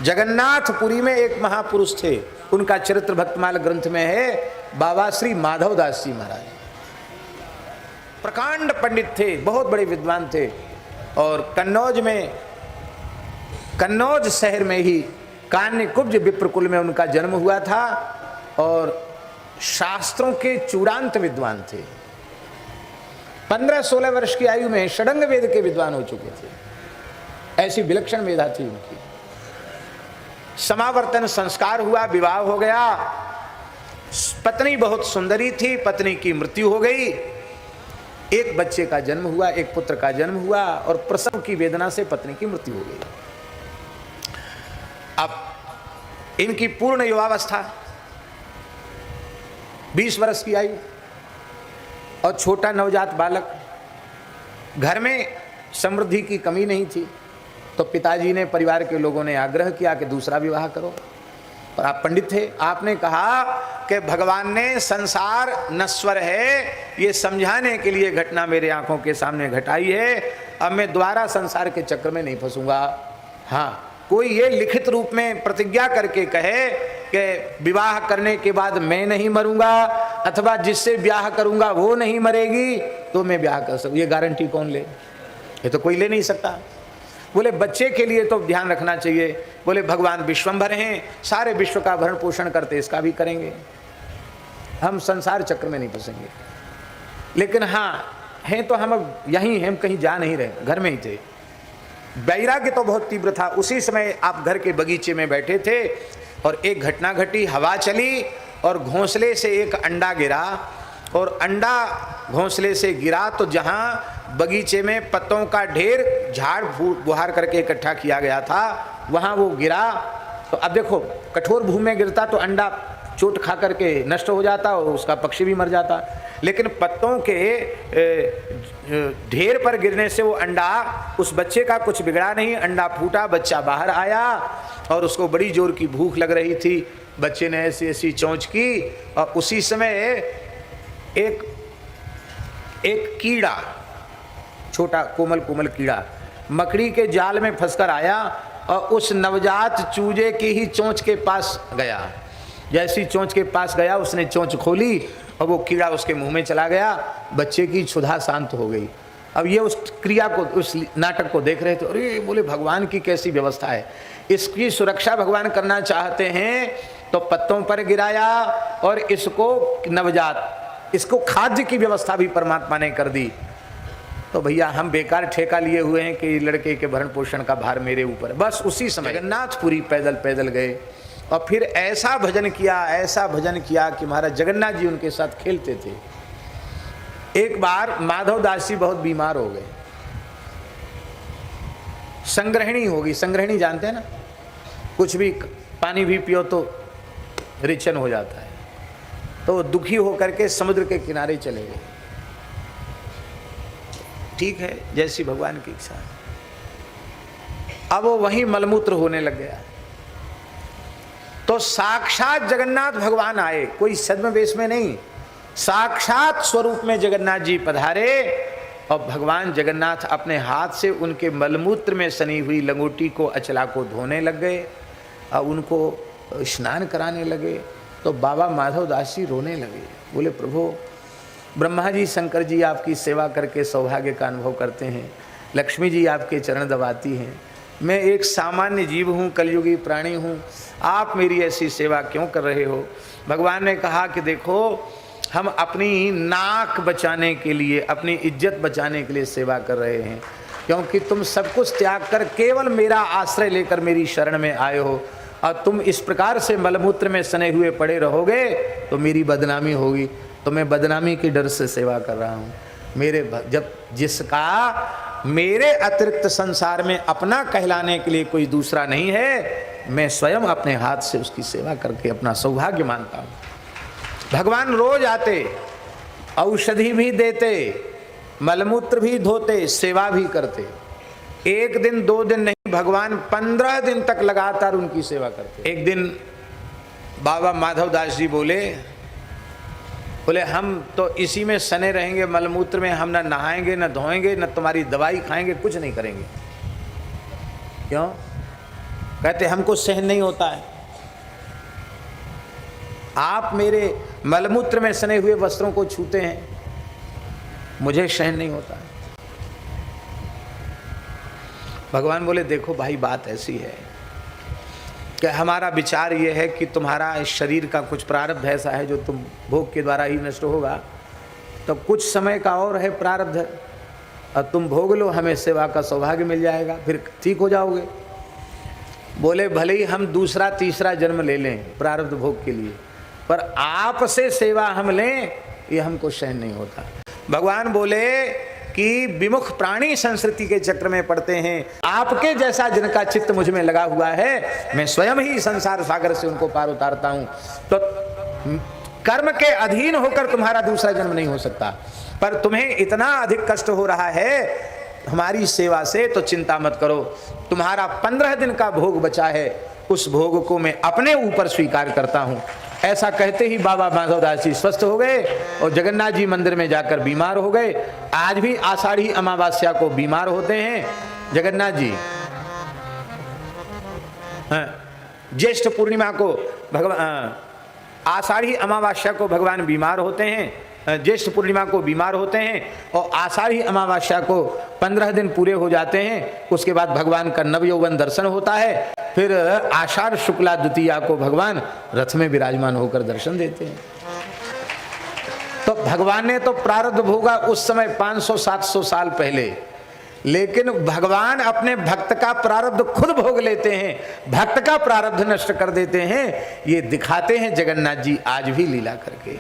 जगन्नाथपुरी में एक महापुरुष थे, उनका चरित्र भक्तमाल ग्रंथ में है, बाबा श्री माधव दास जी महाराज। प्रकांड पंडित थे, बहुत बड़े विद्वान थे, और कन्नौज शहर में ही कान्यकुब्ज विप्रकुल में उनका जन्म हुआ था, और शास्त्रों के चूड़ांत विद्वान थे। 15-16 वर्ष की आयु में षडंग वेद के विद्वान हो चुके थे, ऐसी विलक्षण मेधा थी उनकी। समावर्तन संस्कार हुआ, विवाह हो गया, पत्नी बहुत सुंदरी थी, पत्नी की मृत्यु हो गई, एक बच्चे का जन्म हुआ, एक पुत्र का जन्म हुआ, और प्रसव की वेदना से पत्नी की मृत्यु हो गई। अब इनकी पूर्ण युवावस्था, 20 वर्ष की आयु, और छोटा नवजात बालक। घर में समृद्धि की कमी नहीं थी, तो पिताजी ने, परिवार के लोगों ने आग्रह किया कि दूसरा विवाह करो। और आप पंडित थे, आपने कहा कि भगवान ने संसार नश्वर है, ये समझाने के लिए घटना मेरे आंखों के सामने घटाई है, अब मैं दोबारा संसार के चक्र में नहीं फंसूंगा। हाँ, कोई ये लिखित रूप में प्रतिज्ञा करके कहे कि विवाह करने के बाद मैं नहीं मरूंगा, अथवा जिससे ब्याह करूंगा वो नहीं मरेगी, तो मैं ब्याह कर सकूं, ये गारंटी कौन ले? ये तो कोई ले नहीं सकता। बोले बच्चे के लिए तो ध्यान रखना चाहिए। बोले भगवान विश्वंभर हैं, सारे विश्व का भरण पोषण करते, इसका भी करेंगे, हम संसार चक्र में नहीं फंसेंगे। लेकिन हाँ, हैं तो हम अब यहीं हैं, हम कहीं जा नहीं रहे, घर में ही थे। वैराग्य तो बहुत तीव्र था। उसी समय आप घर के बगीचे में बैठे थे, और एक घटना घटी, हवा चली और घोंसले से एक अंडा गिरा, और अंडा घोंसले से गिरा तो जहाँ बगीचे में पत्तों का ढेर झाड़ बुहार करके इकट्ठा किया गया था, वहाँ वो गिरा। तो अब देखो, कठोर भूमि में गिरता तो अंडा चोट खा करके नष्ट हो जाता और उसका पक्षी भी मर जाता, लेकिन पत्तों के ढेर पर गिरने से वो अंडा, उस बच्चे का कुछ बिगड़ा नहीं, अंडा फूटा, बच्चा बाहर आया, और उसको बड़ी जोर की भूख लग रही थी। बच्चे ने ऐसी ऐसी चोंच की, और उसी समय एक कीड़ा, छोटा कोमल कोमल कीड़ा मकड़ी के जाल में फंसकर आया, और उस नवजात चूजे की ही चोंच के पास गया। जैसी चोंच के पास गया, उसने चोंच खोली और वो कीड़ा उसके मुंह में चला गया, बच्चे की क्षुधा शांत हो गई। अब ये उस क्रिया को, उस नाटक को देख रहे थे, अरे बोले भगवान की कैसी व्यवस्था है, इसकी सुरक्षा भगवान करना चाहते हैं तो पत्तों पर गिराया, और इसको नवजात, इसको खाद्य की व्यवस्था भी परमात्मा ने कर दी। तो भैया हम बेकार ठेका लिए हुए हैं कि लड़के के भरण पोषण का भार मेरे ऊपर है। बस उसी समय जगन्नाथपुरी पैदल पैदल गए, और फिर ऐसा भजन किया कि महाराज जगन्नाथ जी उनके साथ खेलते थे। एक बार माधव दास जी बहुत बीमार हो गए, संग्रहणी होगी, संग्रहणी जानते हैं ना, कुछ भी पानी भी पियो तो रिचन हो जाता है, तो दुखी होकर के समुद्र के किनारे चले गए। ठीक है, जैसी भगवान की इच्छा। अब वो वहीं मलमूत्र होने लग गया, तो साक्षात जगन्नाथ भगवान आए, कोई छद्मवेश में नहीं, साक्षात स्वरूप में जगन्नाथ जी पधारे, और भगवान जगन्नाथ अपने हाथ से उनके मलमूत्र में सनी हुई लंगोटी को, अचला को धोने लग गए, और उनको स्नान कराने लगे। तो बाबा माधव दास जी रोने लगे, बोले प्रभु, ब्रह्मा जी शंकर जी आपकी सेवा करके सौभाग्य का अनुभव करते हैं, लक्ष्मी जी आपके चरण दबाती हैं, मैं एक सामान्य जीव हूँ, कलयुगी प्राणी हूँ, आप मेरी ऐसी सेवा क्यों कर रहे हो? भगवान ने कहा कि देखो, हम अपनी नाक बचाने के लिए, अपनी इज्जत बचाने के लिए सेवा कर रहे हैं, क्योंकि तुम सब कुछ त्याग कर केवल मेरा आश्रय लेकर मेरी शरण में आए हो, और तुम इस प्रकार से मलमूत्र में सने हुए पड़े रहोगे तो मेरी बदनामी होगी, तो मैं बदनामी के डर से सेवा कर रहा हूँ। जब जिसका मेरे अतिरिक्त संसार में अपना कहलाने के लिए कोई दूसरा नहीं है, मैं स्वयं अपने हाथ से उसकी सेवा करके अपना सौभाग्य मानता हूँ। भगवान रोज आते, औषधि भी देते, मलमूत्र भी धोते, सेवा भी करते। एक दिन 2 दिन नहीं, भगवान 15 दिन तक लगातार उनकी सेवा करते। एक दिन बाबा माधव दास जी बोले हम तो इसी में सने रहेंगे, मलमूत्र में, हम ना नहाएंगे, ना धोएंगे, ना तुम्हारी दवाई खाएंगे, कुछ नहीं करेंगे। क्यों? कहते हमको सहन नहीं होता है, आप मेरे मलमूत्र में सने हुए वस्त्रों को छूते हैं, मुझे सहन नहीं होता है। भगवान बोले देखो भाई, बात ऐसी है कि हमारा विचार ये है कि तुम्हारा इस शरीर का कुछ प्रारब्ध ऐसा है जो तुम भोग के द्वारा ही नष्ट होगा, तो कुछ समय का और है प्रारब्ध, और तुम भोग लो, हमें सेवा का सौभाग्य मिल जाएगा, फिर ठीक हो जाओगे। बोले भले ही हम दूसरा तीसरा जन्म ले लें प्रारब्ध भोग के लिए, पर आपसे सेवा हम लें ये हमको सहन नहीं होता। भगवान बोले कि विमुख प्राणी संस्कृति के चक्र में पड़ते हैं, आपके जैसा जिनका चित्त मुझ में लगा हुआ है, मैं स्वयं ही संसार सागर से उनको पार उतारता हूं। तो कर्म के अधीन होकर तुम्हारा दूसरा जन्म नहीं हो सकता, पर तुम्हें इतना अधिक कष्ट हो रहा है हमारी सेवा से, तो चिंता मत करो, तुम्हारा 15 दिन का भोग बचा है, उस भोग को मैं अपने ऊपर स्वीकार करता हूं। ऐसा कहते ही बाबा माधवदास जी स्वस्थ हो गए और जगन्नाथ जी मंदिर में जाकर बीमार हो गए। आज भी आषाढ़ी अमावस्या को बीमार होते हैं जगन्नाथ जी। ज्येष्ठ पूर्णिमा को भगवान, आषाढ़ी अमावस्या को भगवान बीमार होते हैं, ज्येष्ठ पूर्णिमा को बीमार होते हैं, और आषाढ़ी अमावस्या को 15 दिन पूरे हो जाते हैं। उसके बाद भगवान का नवयौवन दर्शन होता है, फिर आषाढ़ शुक्ला द्वितीया को भगवान रथ में विराजमान होकर दर्शन देते हैं। तो भगवान ने तो प्रारब्ध भोगा उस समय 500-700 साल पहले, लेकिन भगवान अपने भक्त का प्रारब्ध खुद भोग लेते हैं, भक्त का प्रारब्ध नष्ट कर देते हैं। ये दिखाते हैं जगन्नाथ जी आज भी लीला करके।